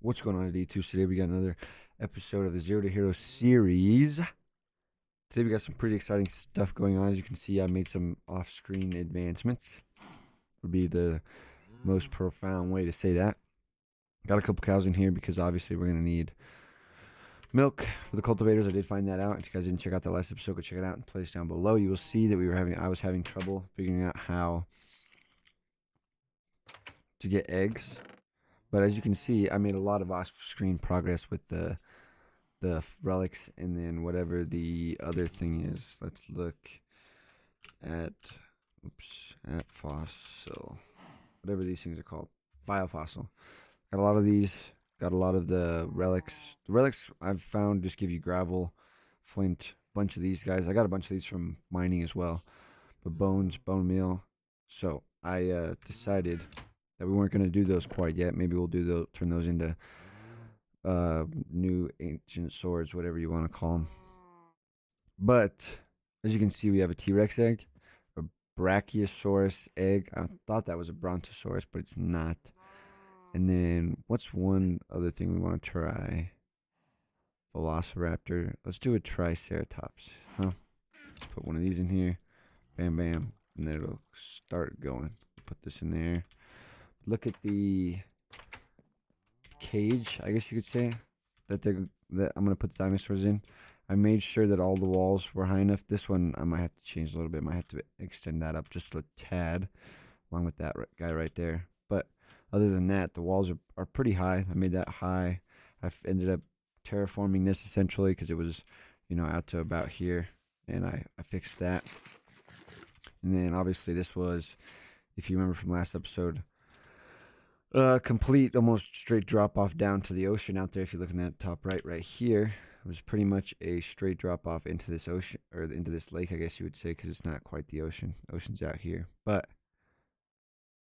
What's going on at D2? Today we got another episode of the Zero to Hero series. Today we got some pretty exciting stuff going on. As you can see, I made some off-screen advancements. Would be the most profound way to say that. Got a couple cows in here because obviously we're going to need milk for the cultivators. I did find that out. If you guys didn't check out the last episode, go check it out in the playlist down below. You will see that I was having trouble figuring out how to get eggs. But as you can see, I made a lot of off-screen progress with the relics and then whatever the other thing is. Let's look at fossil, whatever these things are called, biofossil. Got a lot of these. Got a lot of the relics. The relics I've found just give you gravel, flint, bunch of these guys. I got a bunch of these from mining as well, but bones, bone meal. So I decided that we weren't going to do those quite yet. Maybe we'll do those, turn those into new ancient swords, whatever you want to call them. But as you can see, we have a T-Rex egg, a Brachiosaurus egg. I thought that was a Brontosaurus, but it's not. And then what's one other thing we want to try? Velociraptor. Let's do a Triceratops, huh? Let's put one of these in here. Bam, bam. And then it'll start going. Put this in there. Look at the cage, I guess you could say, that I'm gonna put the dinosaurs in. I made sure that all the walls were high enough. This one I might have to change a little bit. Might have to extend that up just a tad, along with that guy right there. But other than that, the walls are pretty high. I made that high. I've ended up terraforming this essentially because it was, out to about here, and I fixed that. And then obviously this was, if you remember from last episode, complete almost straight drop off down to the ocean out there. If you're looking at top right here, it was pretty much a straight drop off into this ocean, or into this lake, I guess you would say, because it's not quite the ocean. The ocean's out here. But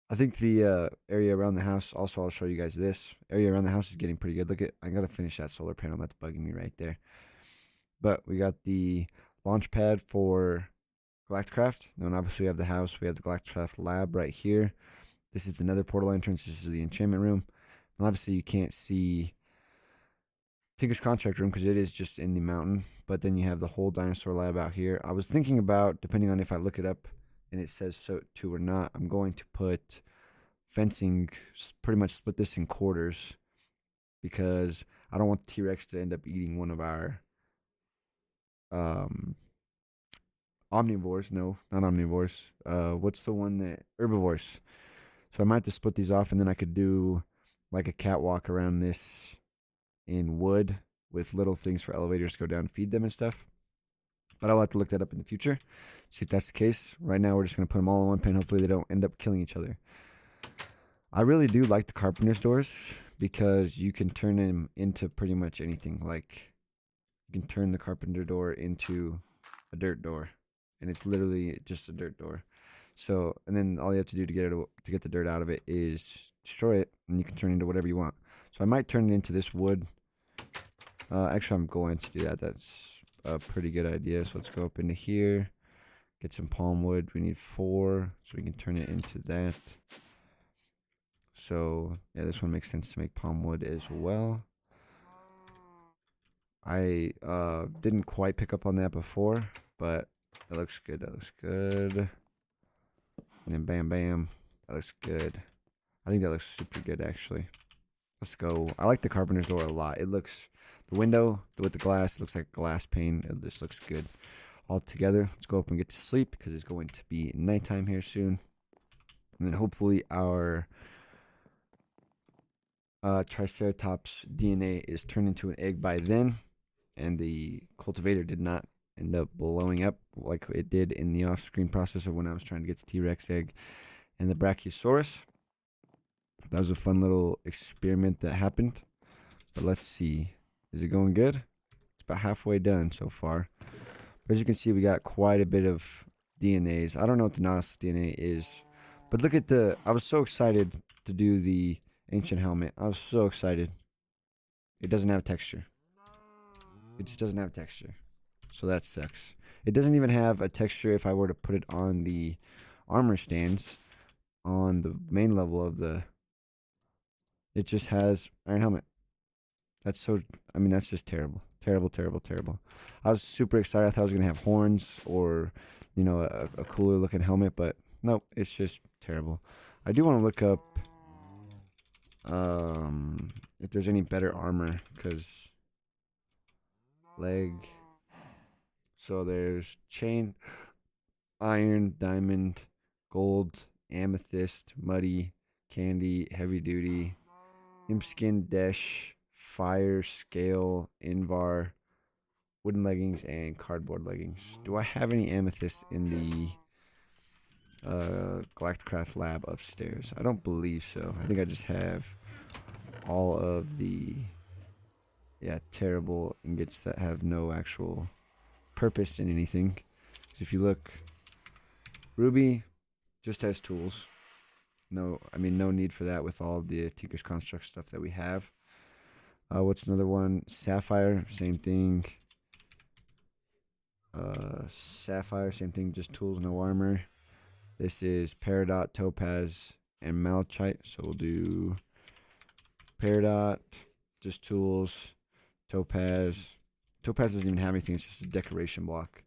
I think the area around the house, also I'll show you guys this. Area around the house is getting pretty good. Look at, I gotta finish that solar panel. That's bugging me right there. But we got the launch pad for Galacticraft. And obviously we have the house. We have the Galacticraft lab right here. This is the nether portal entrance. This is the enchantment room. And obviously you can't see Tinker's contract room because it is just in the mountain. But then you have the whole dinosaur lab out here. I was thinking about, depending on if I look it up and it says so too or not, I'm going to put fencing, pretty much split this in quarters, because I don't want the T-Rex to end up eating one of our omnivores. No, not omnivores. What's the one that, herbivores. So I might have to split these off, and then I could do like a catwalk around this in wood with little things for elevators to go down and feed them and stuff. But I'll have to look that up in the future, see if that's the case. Right now, we're just going to put them all in one pen. Hopefully, they don't end up killing each other. I really do like the carpenter's doors because you can turn them into pretty much anything. Like, you can turn the carpenter door into a dirt door, and it's literally just a dirt door. So, and then all you have to do to get the dirt out of it is destroy it, and you can turn it into whatever you want. So I might turn it into this wood. Actually, I'm going to do that. That's a pretty good idea. So let's go up into here, get some palm wood. We need 4, so we can turn it into that. So yeah, this one makes sense to make palm wood as well. I didn't quite pick up on that before, but that looks good. That looks good. And then bam, bam. That looks good. I think that looks super good, actually. Let's go. I like the carpenter's door a lot. It looks, the window with the glass, looks like glass pane. It just looks good all together. Let's go up and get to sleep because it's going to be nighttime here soon. And then hopefully our Triceratops DNA is turned into an egg by then. And the cultivator did not end up blowing up like it did in the off-screen process of when I was trying to get the T-Rex egg and the Brachiosaurus. That was a fun little experiment that happened. But let's see. Is it going good? It's about halfway done so far. But as you can see, we got quite a bit of DNAs. I don't know what the Nautilus DNA is. But look at I was so excited to do the ancient helmet. I was so excited. It doesn't have texture. It just doesn't have texture. So that sucks. It doesn't even have a texture if I were to put it on the armor stands on the main level of the... It just has Iron Helmet. That's so, I mean, that's just terrible. Terrible, terrible, terrible. I was super excited. I thought I was going to have horns or, you know, a cooler looking helmet, but nope, it's just terrible. I do want to look up if there's any better armor, because leg. So there's chain, iron, diamond, gold, amethyst, muddy, candy, heavy duty, imp skin, desh, fire, scale, invar, wooden leggings, and cardboard leggings. Do I have any amethyst in the Galacticraft lab upstairs? I don't believe so. I think I just have all of the terrible ingots that have no actual purpose in anything. 'Cause if you look, ruby just has tools. No, I mean no need for that with all of the Tinker's Construct stuff that we have. What's another one? Sapphire, same thing. Sapphire, same thing, just tools, no armor. This is Peridot, Topaz, and Malachite. So we'll do Peridot, just tools, Topaz. Topaz doesn't even have anything, it's just a decoration block.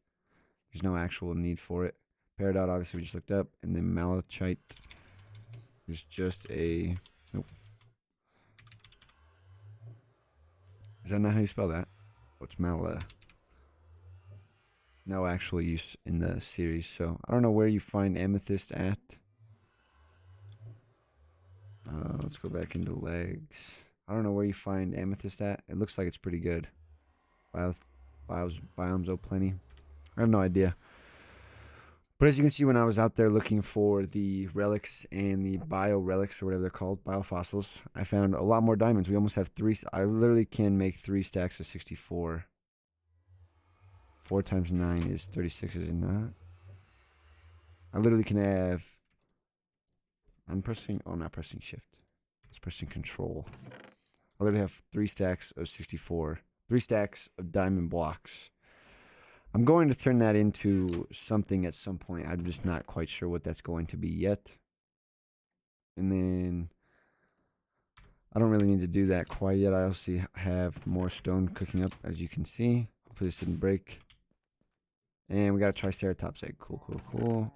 There's no actual need for it. Peridot, obviously, we just looked up. And then Malachite is just a... Nope. Is that not how you spell that? What's Mala? No actual use in the series, so I don't know where you find amethyst at. Let's go back into legs. I don't know where you find amethyst at. It looks like it's pretty good. Biomes oh plenty. I have no idea. But as you can see, when I was out there looking for the relics and the bio relics, or whatever they're called, biofossils, I found a lot more diamonds. We almost have 3. I literally can make 3 stacks of 64. 4 times 9 is 36, is it not? I literally can have... I'm pressing... Oh, not pressing shift. It's pressing control. I literally have 3 stacks of 64. 3 stacks of diamond blocks. I'm going to turn that into something at some point. I'm just not quite sure what that's going to be yet. And then... I don't really need to do that quite yet. I also have more stone cooking up, as you can see. Hopefully this didn't break. And we got a Triceratops egg. Cool, cool, cool.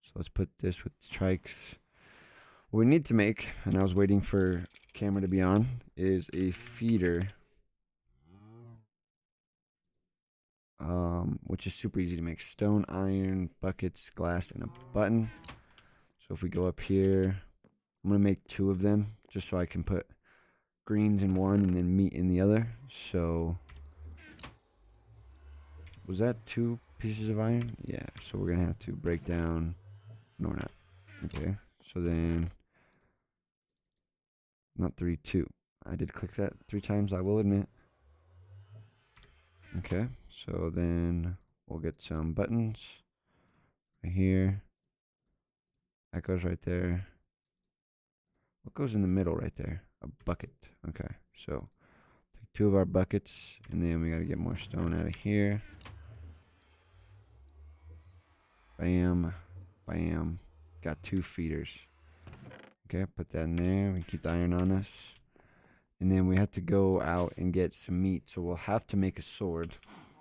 So let's put this with the trikes. What we need to make, and I was waiting for camera to be on, is a feeder. Which is super easy to make. Stone, iron, buckets, glass, and a button. So if we go up here, I'm going to make 2 of them, just so I can put greens in one and then meat in the other. So... Was that 2 pieces of iron? Yeah, so we're going to have to break down... No, we're not. Okay, so then... Not 3, 2. I did click that 3 times, I will admit. Okay, so then we'll get some buttons right here. That goes right there. What goes in the middle right there? A bucket. Okay, so take 2 of our buckets, and then we got to get more stone out of here. Bam, bam. Got 2 feeders. Okay, put that in there. We keep the iron on us. And then we have to go out and get some meat. So we'll have to make a sword,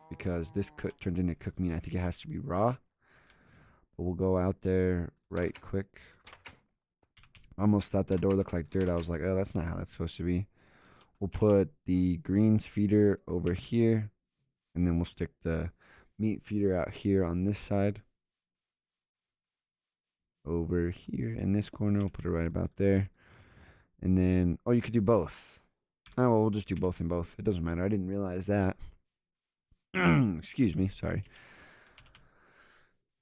because this turns into cooked meat. I think it has to be raw. But we'll go out there right quick. I almost thought that door looked like dirt. I was like, oh, that's not how that's supposed to be. We'll put the greens feeder over here. And then we'll stick the meat feeder out here on this side. Over here in this corner. We'll put it right about there. And then, oh, you could do both. Oh, well, we'll just do both and both. It doesn't matter. I didn't realize that. Excuse me. Sorry.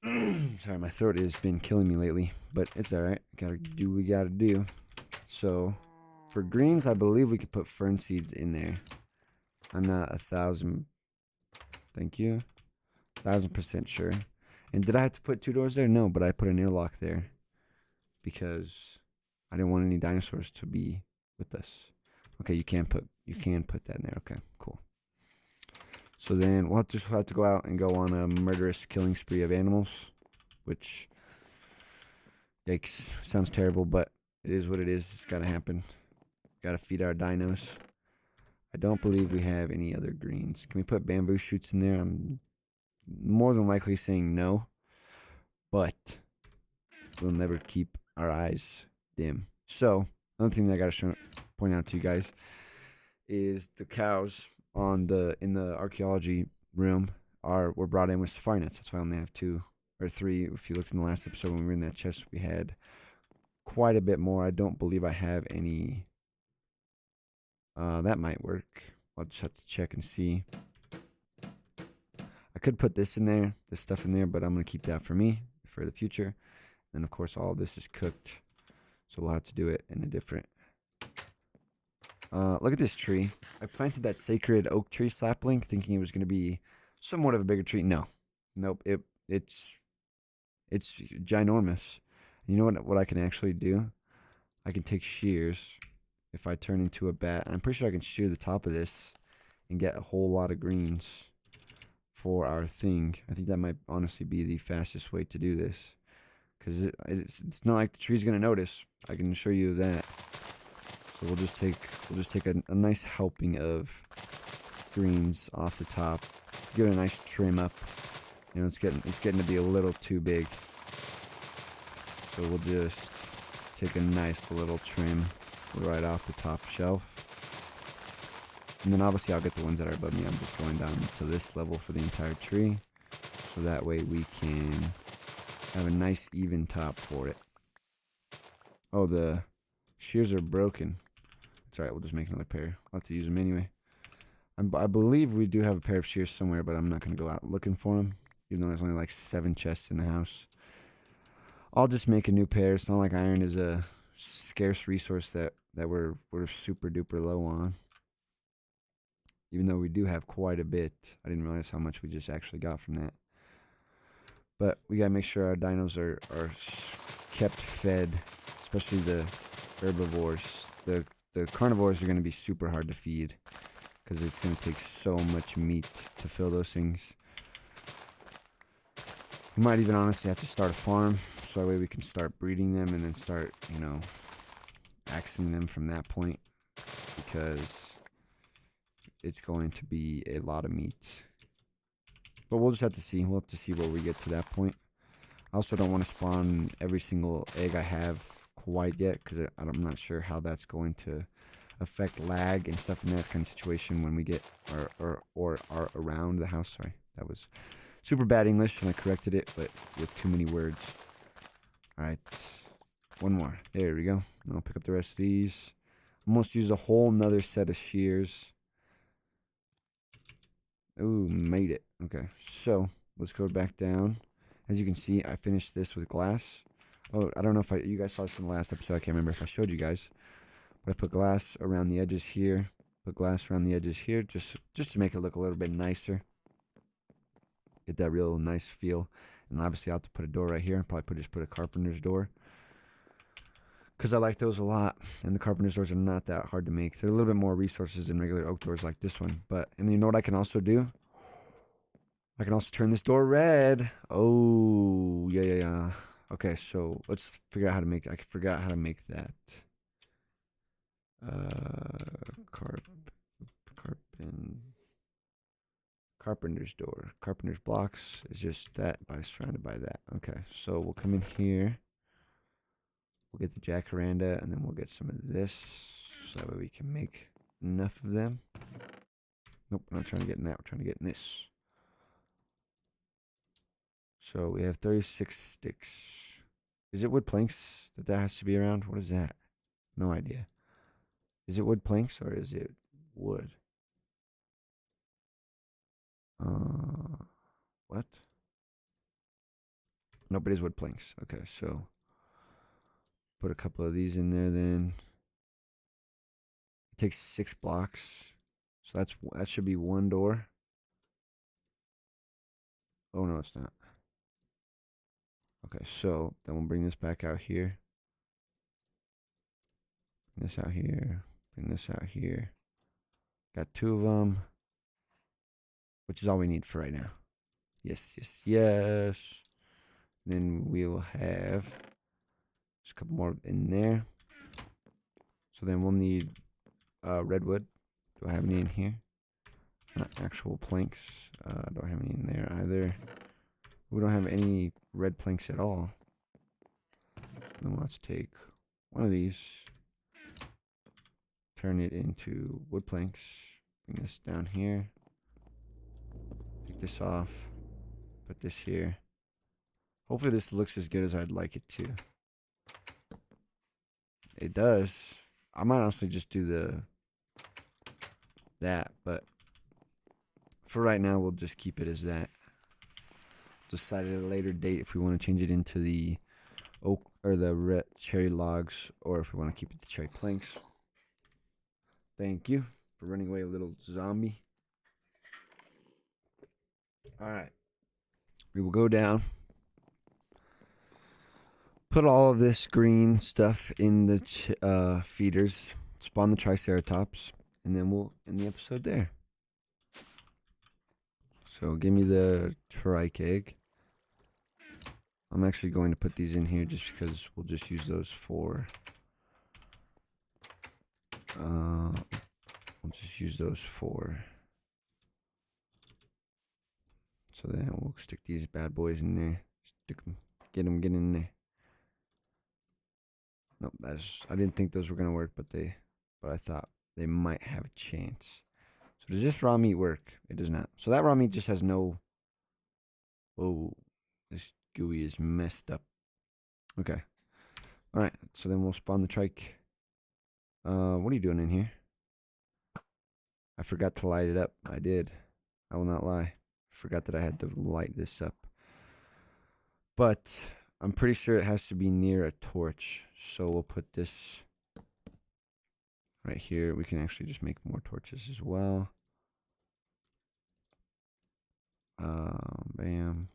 Sorry, my throat has been killing me lately. But it's alright. Gotta do what we gotta do. So, for greens, I believe we could put fern seeds in there. I'm not 1,000... Thank you. 1,000% sure. And did I have to put 2 doors there? No, but I put an airlock there. Because I didn't want any dinosaurs to be with us. Okay, you can put that in there. Okay, cool. So then we'll just have to go out and go on a murderous killing spree of animals, which, yikes, sounds terrible, but it is what it is. It's gotta happen. Gotta feed our dinos. I don't believe we have any other greens. Can we put bamboo shoots in there? I'm more than likely saying no, but we'll never keep our eyes dim. So, another thing that I gotta point out to you guys is the cows in the archaeology room were brought in with safari nets. That's why I only have 2 or 3. If you looked in the last episode when we were in that chest, we had quite a bit more. I don't believe I have any. That might work. I'll just have to check and see. I could put this in there, this stuff in there, but I'm gonna keep that for me for the future. And of course, all this is cooked, so we'll have to do it in a different. Look at this tree. I planted that sacred oak tree sapling, thinking it was gonna be somewhat of a bigger tree. No, nope. It's ginormous. You know what I can actually do? I can take shears. If I turn into a bat, I'm pretty sure I can shear the top of this and get a whole lot of greens for our thing. I think that might honestly be the fastest way to do this, because it's not like the tree's gonna notice. I can assure you of that. So we'll just take a nice helping of greens off the top, give it a nice trim up. You know, it's getting to be a little too big. So we'll just take a nice little trim right off the top shelf. And then obviously I'll get the ones that are above me. I'm just going down to this level for the entire tree. So that way we can have a nice even top for it. Oh, the shears are broken. It's alright, we'll just make another pair. I'll have to use them anyway. I believe we do have a pair of shears somewhere, but I'm not going to go out looking for them. Even though there's only like 7 chests in the house. I'll just make a new pair. It's not like iron is a scarce resource that we're super duper low on. Even though we do have quite a bit. I didn't realize how much we just actually got from that. But we gotta make sure our dinos are kept fed, especially the herbivores. The carnivores are gonna be super hard to feed because it's gonna take so much meat to fill those things. We might even honestly have to start a farm, so that way we can start breeding them and then start, you know, axing them from that point, because it's going to be a lot of meat. But we'll just have to see. We'll have to see where we get to that point. I also don't want to spawn every single egg I have quite yet, because I'm not sure how that's going to affect lag and stuff in that kind of situation when we get or are around the house. Sorry, that was super bad English and I corrected it, but with too many words. Alright, one more. There we go. I'll pick up the rest of these. Almost used a whole nother set of shears. Ooh, made it. Okay, so let's go back down. As you can see, I finished this with glass. Oh, I don't know if you guys saw this in the last episode. I can't remember if I showed you guys. But I put glass around the edges here. Put glass around the edges here, just to make it look a little bit nicer. Get that real nice feel. And obviously I'll have to put a door right here. Probably just put a carpenter's door, because I like those a lot. And the carpenter's doors are not that hard to make. They're a little bit more resources than regular oak doors like this one. And you know what I can also do? I can also turn this door red. Oh, yeah. Okay, so let's figure out how to make it. I forgot how to make that. Carpenter's door. Carpenter's blocks is just that, surrounded by that. Okay, so we'll come in here. We'll get the jacaranda, and then we'll get some of this, so that way we can make enough of them. Nope, we're not trying to get in that. We're trying to get in this. So we have 36 sticks. Is it wood planks that has to be around? What is that? No idea. Is it wood planks or is it wood? What? Nope, it is wood planks. Okay, so put a couple of these in there then. It takes 6 blocks. So that should be one door. Oh no, it's not. Okay, so then we'll bring this back out here. Bring this out here. Bring this out here. Got 2 of them, which is all we need for right now. Yes. Then we'll have just a couple more in there. So then we'll need redwood. Do I have any in here? Not actual planks. Don't have any in there either. We don't have any red planks at all. Then let's take one of these, turn it into wood planks, bring this down here, take this off, put this here. Hopefully this looks as good as I'd like it to. It does. I might honestly just do that, but for right now we'll just keep it as that. Decide at a later date if we want to change it into the oak or the red cherry logs, or if we want to keep it the cherry planks. Thank you for running away, little zombie. All right, we will go down, put all of this green stuff in the feeders, spawn the triceratops, and then we'll end the episode there. So give me the trike egg. I'm actually going to put these in here just because we'll just use those for so then we'll stick these bad boys in there. Stick them, get in there. Nope, I didn't think those were gonna work, but I thought they might have a chance. So does this raw meat work? It does not. So that raw meat just has no. Oh, this GUI is messed up. Okay. All right. So then we'll spawn the trike. What are you doing in here? I forgot to light it up. I did. I will not lie. Forgot that I had to light this up. But I'm pretty sure it has to be near a torch. So we'll put this right here. We can actually just make more torches as well. Bam.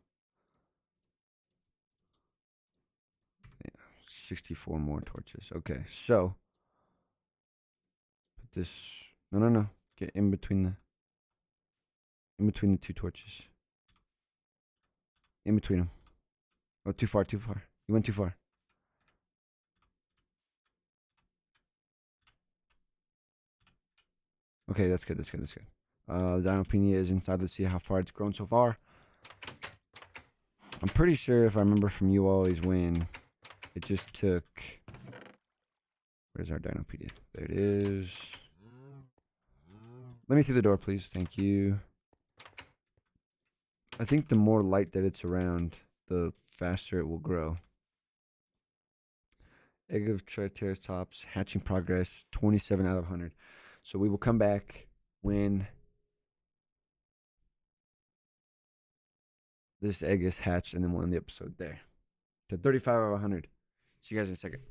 Yeah, 64 more torches. Okay, so put this. No. Get in between the two torches. In between them. Oh, too far. You went too far. Okay, that's good. The Dinopenia is inside. Let's see how far it's grown so far. I'm pretty sure, if I remember from You Always Win, it just took... Where's our Dinopenia? There it is. Let me through the door, please. Thank you. I think the more light that it's around, the faster it will grow. Egg of Triceratops, hatching progress, 27 out of 100. So we will come back when this egg is hatched, and then we'll end the episode there. To 35 out of 100. See you guys in a second.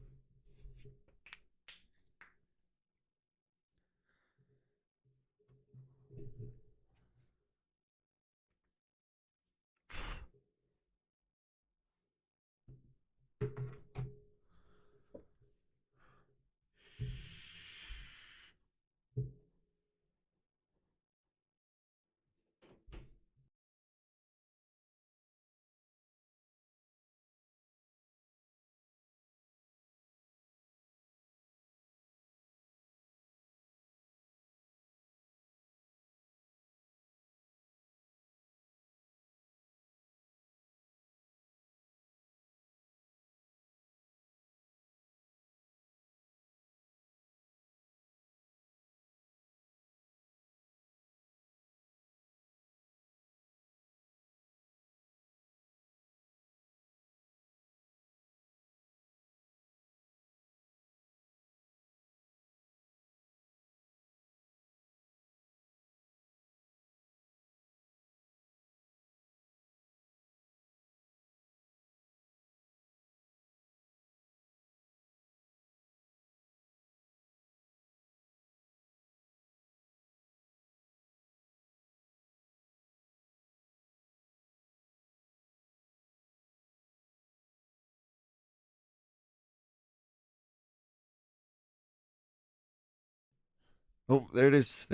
Oh, there it is.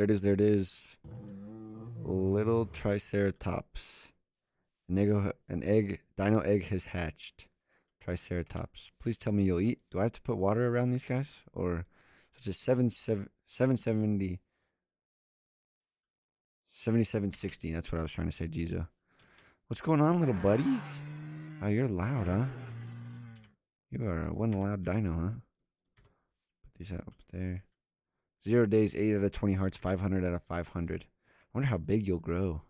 Little Triceratops. Dino egg has hatched. Triceratops. Please tell me you'll eat. Do I have to put water around these guys? Or it's just 770 7760. That's what I was trying to say, Jizo. What's going on, little buddies? Oh, you're loud, huh? You are one loud dino, huh? Put these up there. 0 days, 8 out of 20 hearts, 500 out of 500. I wonder how big you'll grow.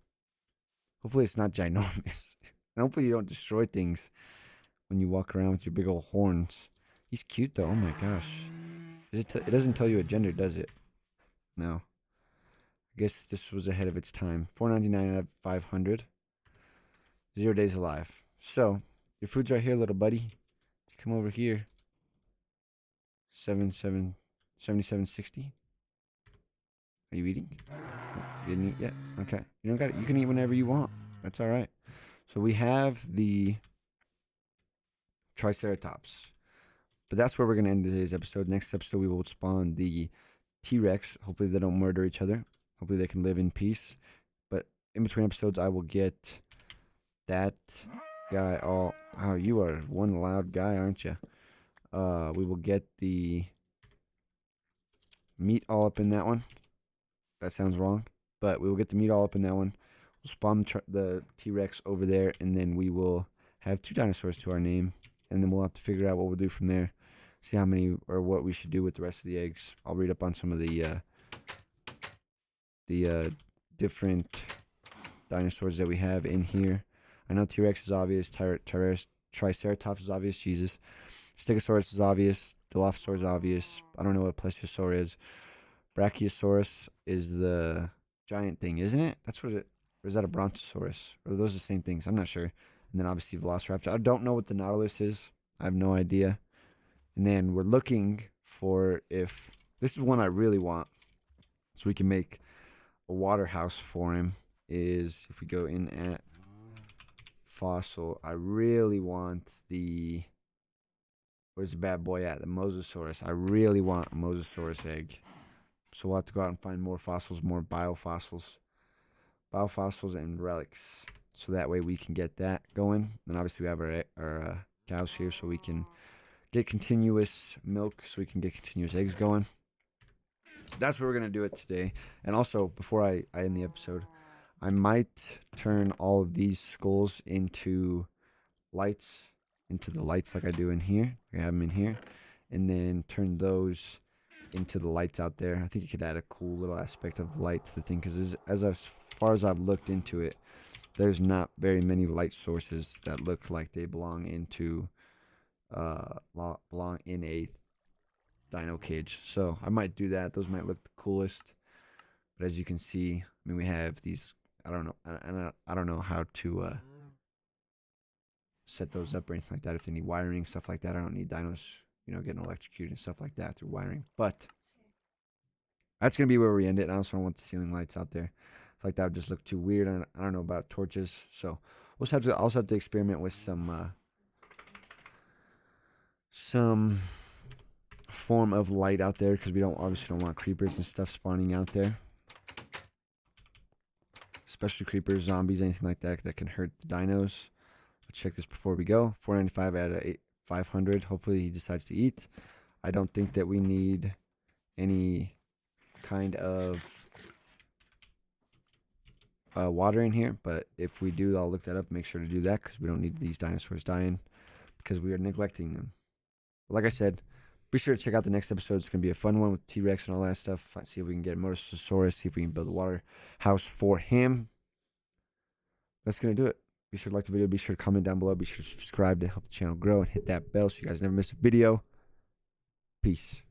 Hopefully it's not ginormous. And hopefully you don't destroy things when you walk around with your big old horns. He's cute though. Oh my gosh. It doesn't tell you a gender, does it? No. I guess this was ahead of its time. 499 out of 500. 0 days alive. So, your food's right here, little buddy. Come over here. 7760. Are you eating? Oh, you didn't eat yet? Okay. You don't got it. You can eat whenever you want. That's all right. So we have the Triceratops. But that's where we're going to end today's episode. Next episode, we will spawn the T-Rex. Hopefully they don't murder each other. Hopefully they can live in peace. But in between episodes, I will get that guy all... Oh, you are one loud guy, aren't you? We will get the meat all up in that one. That sounds wrong. But we will get the meat all up in that one. We'll spawn the T-Rex over there. And then we will have 2 dinosaurs to our name. And then we'll have to figure out what we'll do from there. See how many or what we should do with the rest of the eggs. I'll read up on some of the different dinosaurs that we have in here. I know T-Rex is obvious. Triceratops is obvious. Jesus. Stegosaurus is obvious. Dilophosaurus is obvious. I don't know what Plesiosaur is. Brachiosaurus is the giant thing, isn't it? That's what it... Or is that a Brontosaurus? Or are those the same things? I'm not sure. And then obviously Velociraptor. I don't know what the Nautilus is. I have no idea. And then we're looking for if... This is one I really want. So we can make a water house for him. Is if we go in at fossil. I really want the... Where's the bad boy at? The Mosasaurus. I really want a Mosasaurus egg. So we'll have to go out and find more fossils, more biofossils. Biofossils and relics. So that way we can get that going. And obviously we have our cows here so we can get continuous milk, so we can get continuous eggs going. That's what we're going to do it today. And also, before I end the episode, I might turn all of these skulls into lights, into the lights like I do in here. I have them in here. And then turn those into the lights out there. I think you could add a cool little aspect of light to the thing, because as far as I've looked into it, there's not very many light sources that look like they belong into belong in a dino cage. So I might do that. Those might look the coolest. But as you can see, I mean, we have these. I don't know. I don't know how to set those up or anything like that. If they need wiring, stuff like that, I don't need dinos, getting electrocuted and stuff like that through wiring. But that's gonna be where we end it. I also don't want the ceiling lights out there. I feel like that would just look too weird. I don't know about torches, so we'll also have to experiment with some form of light out there, because we obviously don't want creepers and stuff spawning out there, especially creepers, zombies, anything like that can hurt the dinos. Let's check this before we go. 495 out of 500. Hopefully he decides to eat. I don't think that we need any kind of water in here, but if we do, I'll look that up and make sure to do that, because we don't need these dinosaurs dying because we are neglecting them. But like I said, be sure to check out the next episode. It's going to be a fun one with T-Rex and all that stuff. See if we can get a Mosasaurus, see if we can build a water house for him. That's going to do it. Be sure to like the video. Be sure to comment down below. Be sure to subscribe to help the channel grow, and hit that bell so you guys never miss a video. Peace.